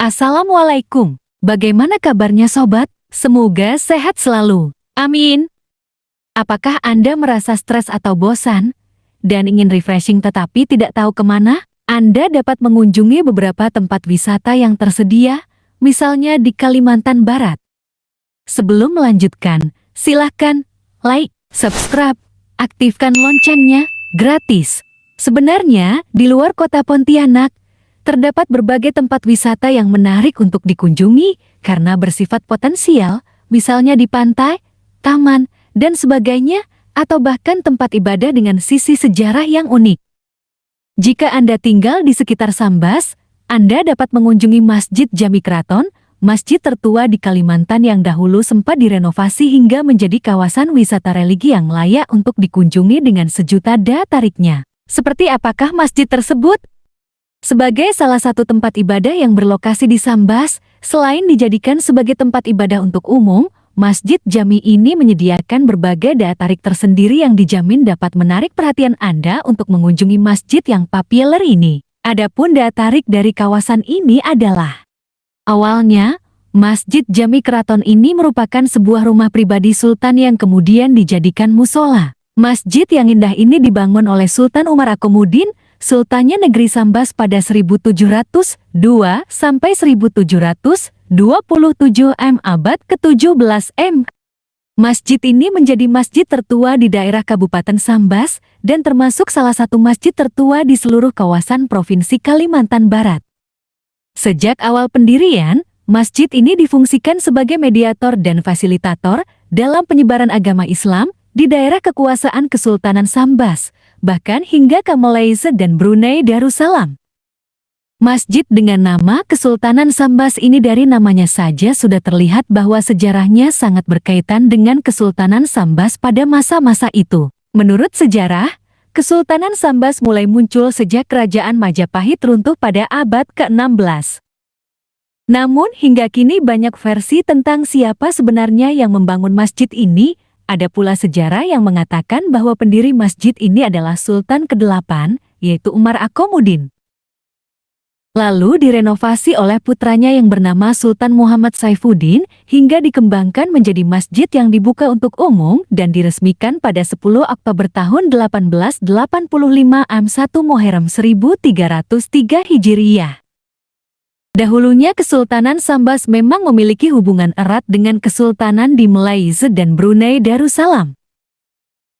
Assalamualaikum. Bagaimana kabarnya sobat? Semoga sehat selalu. Amin. Apakah Anda merasa stres atau bosan dan ingin refreshing tetapi tidak tahu kemana? Anda dapat mengunjungi beberapa tempat wisata yang tersedia, misalnya di Kalimantan Barat. Sebelum melanjutkan, silahkan like, subscribe, aktifkan loncengnya, gratis. Sebenarnya, di luar kota Pontianak, terdapat berbagai tempat wisata yang menarik untuk dikunjungi karena bersifat potensial, misalnya di pantai, taman, dan sebagainya, atau bahkan tempat ibadah dengan sisi sejarah yang unik. Jika Anda tinggal di sekitar Sambas, Anda dapat mengunjungi Masjid Jami Kraton, masjid tertua di Kalimantan yang dahulu sempat direnovasi hingga menjadi kawasan wisata religi yang layak untuk dikunjungi dengan sejuta daya tariknya. Seperti apakah masjid tersebut? Sebagai salah satu tempat ibadah yang berlokasi di Sambas, selain dijadikan sebagai tempat ibadah untuk umum, Masjid Jami ini menyediakan berbagai daya tarik tersendiri yang dijamin dapat menarik perhatian Anda untuk mengunjungi masjid yang populer ini. Adapun daya tarik dari kawasan ini adalah: awalnya, Masjid Jami Kraton ini merupakan sebuah rumah pribadi Sultan yang kemudian dijadikan musola. Masjid yang indah ini dibangun oleh Sultan Umar Akomudin, Sultannya negeri Sambas pada 1702 sampai 1727 abad ke-17 M. Masjid ini menjadi masjid tertua di daerah Kabupaten Sambas dan termasuk salah satu masjid tertua di seluruh kawasan Provinsi Kalimantan Barat. Sejak awal pendirian, masjid ini difungsikan sebagai mediator dan fasilitator dalam penyebaran agama Islam di daerah kekuasaan Kesultanan Sambas, bahkan hingga ke Malaysia dan Brunei Darussalam. Masjid dengan nama Kesultanan Sambas ini dari namanya saja sudah terlihat bahwa sejarahnya sangat berkaitan dengan Kesultanan Sambas pada masa-masa itu. Menurut sejarah, Kesultanan Sambas mulai muncul sejak Kerajaan Majapahit runtuh pada abad ke-16. Namun hingga kini banyak versi tentang siapa sebenarnya yang membangun masjid ini. Ada pula sejarah yang mengatakan bahwa pendiri masjid ini adalah Sultan ke-8, yaitu Umar Akomudin. Lalu direnovasi oleh putranya yang bernama Sultan Muhammad Saifuddin hingga dikembangkan menjadi masjid yang dibuka untuk umum dan diresmikan pada 10 Oktober tahun 1885 am 1 Muharram 1303 Hijriyah. Dahulunya Kesultanan Sambas memang memiliki hubungan erat dengan Kesultanan di Malaysia dan Brunei Darussalam.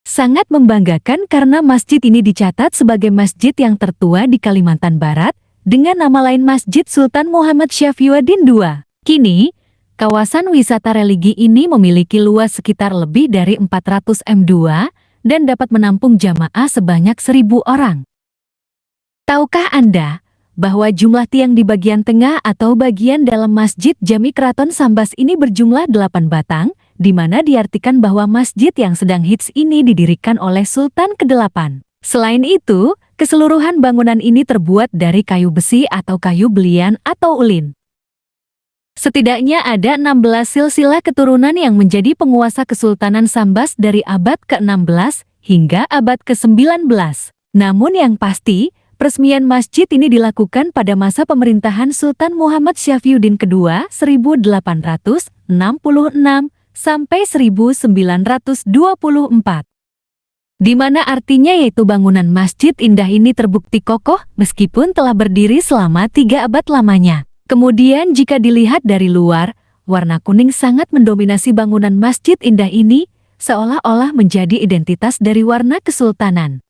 Sangat membanggakan karena masjid ini dicatat sebagai masjid yang tertua di Kalimantan Barat dengan nama lain Masjid Sultan Muhammad Syafiuddin II. Kini, kawasan wisata religi ini memiliki luas sekitar lebih dari 400 m2 dan dapat menampung jamaah sebanyak 1.000 orang. Tahukah Anda bahwa jumlah tiang di bagian tengah atau bagian dalam Masjid Jami Kraton Sambas ini berjumlah 8 batang, di mana diartikan bahwa masjid yang sedang hits ini didirikan oleh Sultan ke-8. Selain itu, keseluruhan bangunan ini terbuat dari kayu besi atau kayu belian atau ulin. Setidaknya ada 16 silsilah keturunan yang menjadi penguasa Kesultanan Sambas dari abad ke-16 hingga abad ke-19. Namun yang pasti, peresmian masjid ini dilakukan pada masa pemerintahan Sultan Muhammad Syafiuddin II 1866 sampai 1924. Di mana artinya yaitu bangunan masjid indah ini terbukti kokoh meskipun telah berdiri selama 3 abad lamanya. Kemudian jika dilihat dari luar, warna kuning sangat mendominasi bangunan masjid indah ini, seolah-olah menjadi identitas dari warna kesultanan.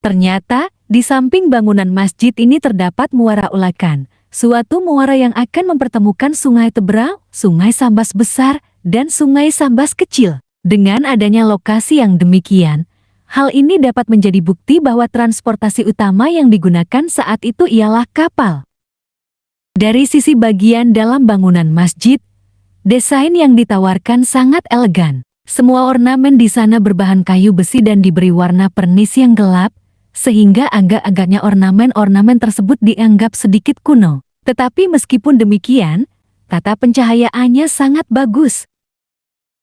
Ternyata, di samping bangunan masjid ini terdapat Muara Ulakan, suatu muara yang akan mempertemukan Sungai Teberau, Sungai Sambas Besar, dan Sungai Sambas Kecil. Dengan adanya lokasi yang demikian, hal ini dapat menjadi bukti bahwa transportasi utama yang digunakan saat itu ialah kapal. Dari sisi bagian dalam bangunan masjid, desain yang ditawarkan sangat elegan. Semua ornamen di sana berbahan kayu besi dan diberi warna pernis yang gelap, sehingga agak-agaknya ornamen-ornamen tersebut dianggap sedikit kuno. Tetapi meskipun demikian, tata pencahayaannya sangat bagus.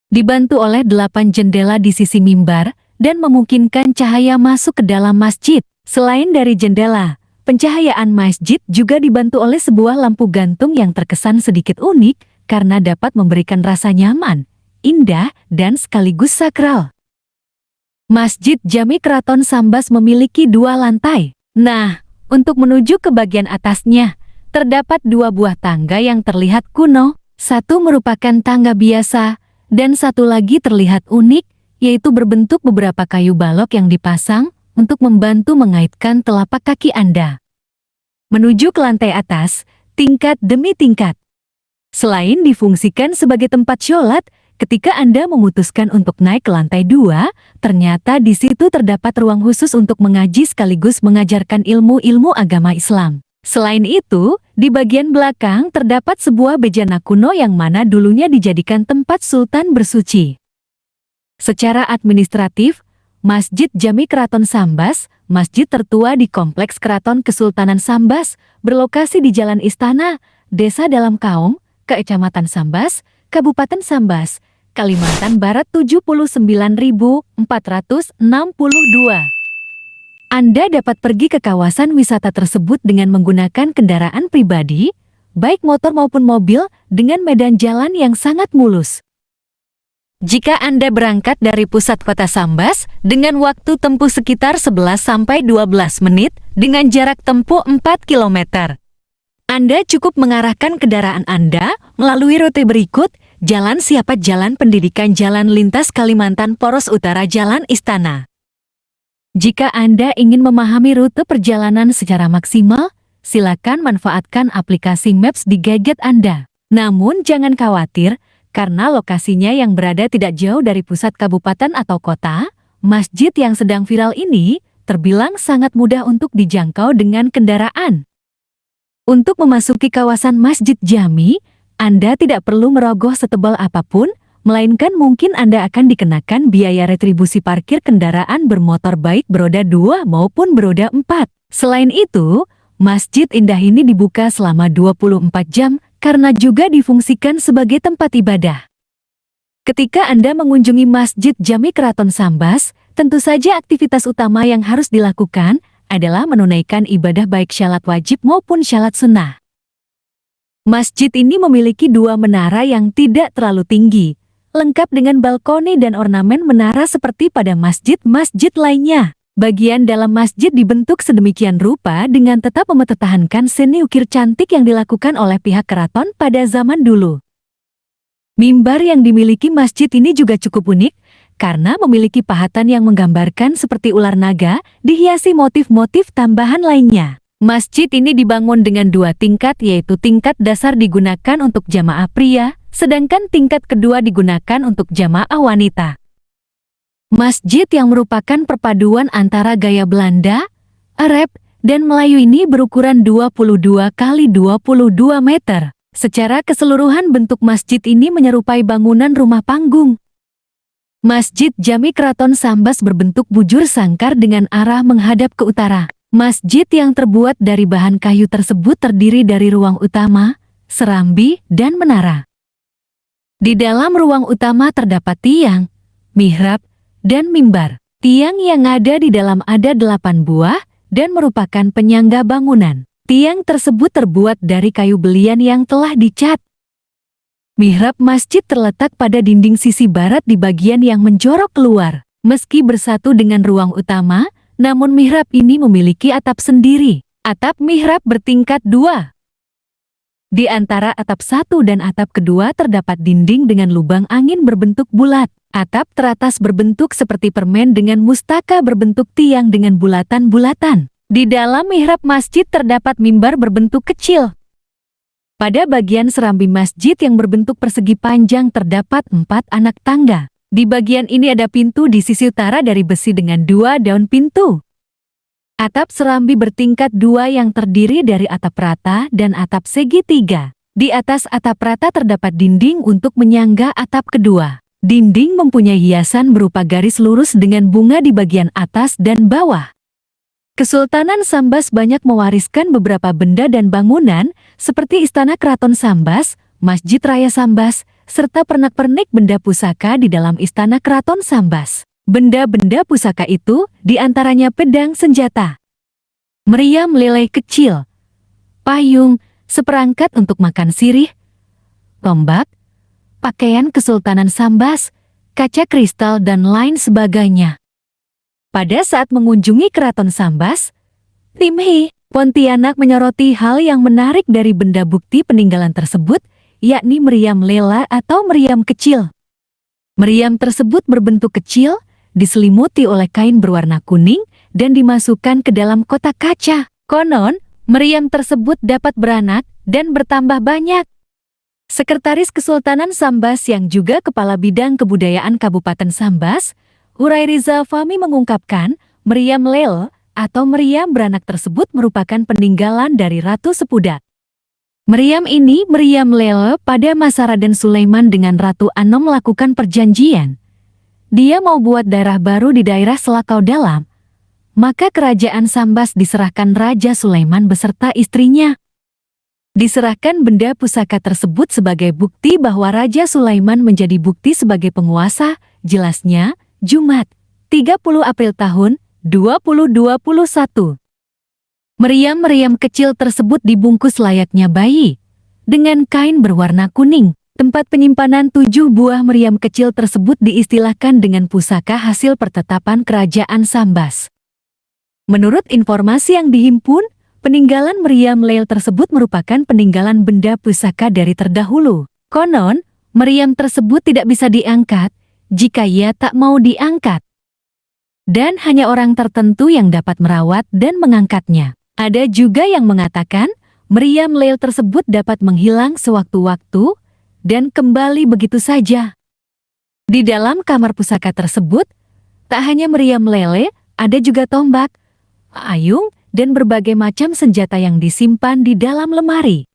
Dibantu oleh 8 jendela di sisi mimbar dan memungkinkan cahaya masuk ke dalam masjid. Selain dari jendela, Pencahayaan masjid juga dibantu oleh sebuah lampu gantung yang terkesan sedikit unik karena dapat memberikan rasa nyaman, indah, dan sekaligus sakral. Masjid Jami Keraton Sambas memiliki 2 lantai. Nah, untuk menuju ke bagian atasnya, terdapat 2 buah tangga yang terlihat kuno. Satu merupakan tangga biasa, dan satu lagi terlihat unik, yaitu berbentuk beberapa kayu balok yang dipasang untuk membantu mengaitkan telapak kaki Anda menuju ke lantai atas, tingkat demi tingkat. Selain difungsikan sebagai tempat sholat, ketika Anda memutuskan untuk naik ke lantai 2, ternyata di situ terdapat ruang khusus untuk mengaji sekaligus mengajarkan ilmu-ilmu agama Islam. Selain itu, di bagian belakang terdapat sebuah bejana kuno yang mana dulunya dijadikan tempat sultan bersuci. Secara administratif, Masjid Jami Keraton Sambas, masjid tertua di Kompleks Keraton Kesultanan Sambas, berlokasi di Jalan Istana, Desa Dalam Kaum, Kecamatan Sambas, Kabupaten Sambas, Kalimantan Barat 79.462. Anda dapat pergi ke kawasan wisata tersebut dengan menggunakan kendaraan pribadi, baik motor maupun mobil, dengan medan jalan yang sangat mulus. Jika Anda berangkat dari pusat kota Sambas dengan waktu tempuh sekitar 11-12 menit dengan jarak tempuh 4 km, Anda cukup mengarahkan kendaraan Anda melalui rute berikut: Jalan Siapat, Jalan Pendidikan, Jalan Lintas Kalimantan Poros Utara, Jalan Istana. Jika Anda ingin memahami rute perjalanan secara maksimal, silakan manfaatkan aplikasi Maps di gadget Anda. Namun jangan khawatir, karena lokasinya yang berada tidak jauh dari pusat kabupaten atau kota, masjid yang sedang viral ini terbilang sangat mudah untuk dijangkau dengan kendaraan. Untuk memasuki kawasan Masjid Jami, Anda tidak perlu merogoh setebal apapun, melainkan mungkin Anda akan dikenakan biaya retribusi parkir kendaraan bermotor baik beroda 2 maupun beroda 4. Selain itu, Masjid Indah ini dibuka selama 24 jam, karena juga difungsikan sebagai tempat ibadah. Ketika Anda mengunjungi Masjid Jami Keraton Sambas, tentu saja aktivitas utama yang harus dilakukan adalah menunaikan ibadah baik syalat wajib maupun syalat sunnah. Masjid ini memiliki 2 menara yang tidak terlalu tinggi, lengkap dengan balkoni dan ornamen menara seperti pada masjid-masjid lainnya. Bagian dalam masjid dibentuk sedemikian rupa dengan tetap mempertahankan seni ukir cantik yang dilakukan oleh pihak keraton pada zaman dulu. Mimbar yang dimiliki masjid ini juga cukup unik, karena memiliki pahatan yang menggambarkan seperti ular naga, dihiasi motif-motif tambahan lainnya. Masjid ini dibangun dengan 2 tingkat, yaitu tingkat dasar digunakan untuk jamaah pria, sedangkan tingkat kedua digunakan untuk jamaah wanita. Masjid yang merupakan perpaduan antara gaya Belanda, Arab, dan Melayu ini berukuran 22 x 22 meter. Secara keseluruhan bentuk masjid ini menyerupai bangunan rumah panggung. Masjid Jami Keraton Sambas berbentuk bujur sangkar dengan arah menghadap ke utara. Masjid yang terbuat dari bahan kayu tersebut terdiri dari ruang utama, serambi, dan menara. Di dalam ruang utama terdapat tiang, mihrab, dan mimbar. Tiang yang ada di dalam ada 8 buah dan merupakan penyangga bangunan. Tiang tersebut terbuat dari kayu belian yang telah dicat. Mihrab masjid terletak pada dinding sisi barat di bagian yang menjorok keluar. Meski bersatu dengan ruang utama, namun mihrab ini memiliki atap sendiri. Atap mihrab bertingkat 2. Di antara atap 1 dan atap kedua terdapat dinding dengan lubang angin berbentuk bulat. Atap teratas berbentuk seperti permen dengan mustaka berbentuk tiang dengan bulatan-bulatan. Di dalam mihrab masjid terdapat mimbar berbentuk kecil. Pada bagian serambi masjid yang berbentuk persegi panjang terdapat 4 anak tangga. Di bagian ini ada pintu di sisi utara dari besi dengan 2 daun pintu. Atap serambi bertingkat 2 yang terdiri dari atap rata dan atap segi 3. Di atas atap rata terdapat dinding untuk menyangga atap kedua. Dinding mempunyai hiasan berupa garis lurus dengan bunga di bagian atas dan bawah. Kesultanan Sambas banyak mewariskan beberapa benda dan bangunan seperti Istana Keraton Sambas, Masjid Raya Sambas, serta pernak-pernik benda pusaka di dalam Istana Keraton Sambas. Benda-benda pusaka itu diantaranya pedang senjata, meriam lele kecil, payung, seperangkat untuk makan sirih, tombak, pakaian Kesultanan Sambas, kaca kristal dan lain sebagainya. Pada saat mengunjungi Keraton Sambas, Tim Hi, Pontianak menyoroti hal yang menarik dari benda bukti peninggalan tersebut, yakni meriam lela atau meriam kecil. Meriam tersebut berbentuk kecil, diselimuti oleh kain berwarna kuning, dan dimasukkan ke dalam kotak kaca. Konon, meriam tersebut dapat beranak dan bertambah banyak. Sekretaris Kesultanan Sambas yang juga Kepala Bidang Kebudayaan Kabupaten Sambas, Hurairiza Fahmi mengungkapkan, meriam lele atau meriam beranak tersebut merupakan peninggalan dari Ratu Sepudak. Meriam ini meriam lele pada masa Raden Sulaiman dengan Ratu Anom melakukan perjanjian. Dia mau buat daerah baru di daerah Selakau Dalam. Maka kerajaan Sambas diserahkan Raja Sulaiman beserta istrinya. Diserahkan benda pusaka tersebut sebagai bukti bahwa Raja Sulaiman menjadi bukti sebagai penguasa, jelasnya, Jumat, 30 April tahun 2021. Meriam-meriam kecil tersebut dibungkus layaknya bayi, dengan kain berwarna kuning. Tempat penyimpanan 7 buah meriam kecil tersebut diistilahkan dengan pusaka hasil pertetapan Kerajaan Sambas. Menurut informasi yang dihimpun, peninggalan meriam lele tersebut merupakan peninggalan benda pusaka dari terdahulu. Konon, meriam tersebut tidak bisa diangkat jika ia tak mau diangkat. Dan hanya orang tertentu yang dapat merawat dan mengangkatnya. Ada juga yang mengatakan, meriam lele tersebut dapat menghilang sewaktu-waktu dan kembali begitu saja. Di dalam kamar pusaka tersebut, tak hanya meriam lele, ada juga tombak, payung, dan berbagai macam senjata yang disimpan di dalam lemari.